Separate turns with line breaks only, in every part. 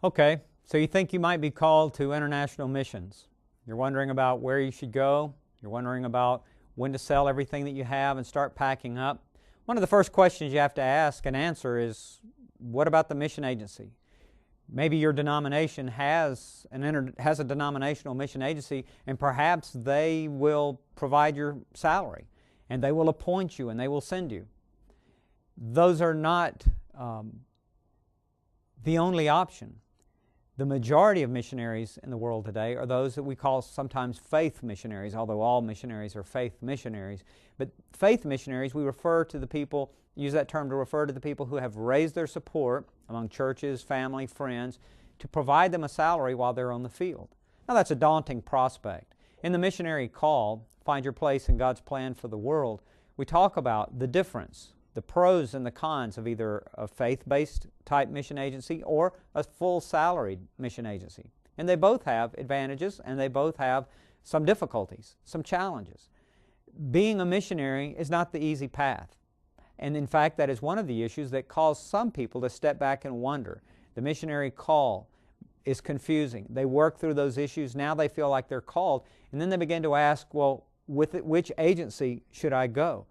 Okay, so you think you might be called to international missions. You're wondering about where you should go. You're wondering about when to sell everything that you have and start packing up. One of the first questions you have to ask and answer is, what about the mission agency? Maybe your denomination has a denominational mission agency, and perhaps they will provide your salary, and they will appoint you, and they will send you. Those are not the only option. The majority of missionaries in the world today are those that we call sometimes faith missionaries, although all missionaries are faith missionaries. But faith missionaries, we refer to the people, use that term to refer to the people who have raised their support among churches, family, friends, to provide them a salary while they're on the field. Now that's a daunting prospect. In the Missionary Call, Find Your Place in God's Plan for the World, we talk about the difference, the pros and the cons of either a faith-based type mission agency or a full salaried mission agency. And they both have advantages, and they both have some difficulties, some challenges. Being a missionary is not the easy path. And in fact, that is one of the issues that cause some people to step back and wonder. The Missionary Call is confusing. They work through those issues. Now they feel like they're called. And then they begin to ask, well, with which agency should I go?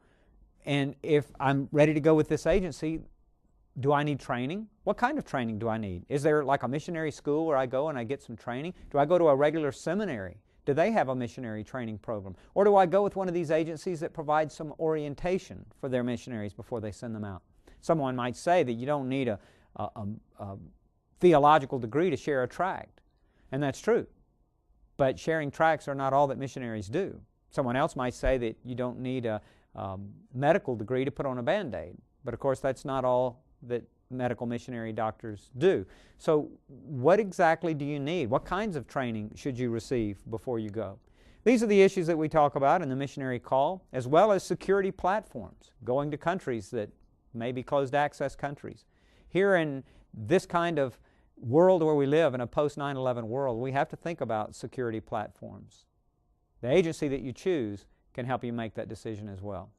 And if I'm ready to go with this agency, do I need training? What kind of training do I need? Is there like a missionary school where I go and I get some training? Do I go to a regular seminary? Do they have a missionary training program? Or do I go with one of these agencies that provides some orientation for their missionaries before they send them out? Someone might say that you don't need a theological degree to share a tract. And that's true. But sharing tracts are not all that missionaries do. Someone else might say that you don't need a medical degree to put on a Band-Aid. But of course that's not all that medical missionary doctors do. So what exactly do you need? What kinds of training should you receive before you go? These are the issues that we talk about in the Missionary Call, as well as security platforms, going to countries that may be closed access countries. Here in this kind of world where we live, in a post-9/11 world, we have to think about security platforms. The agency that you choose can help you make that decision as well.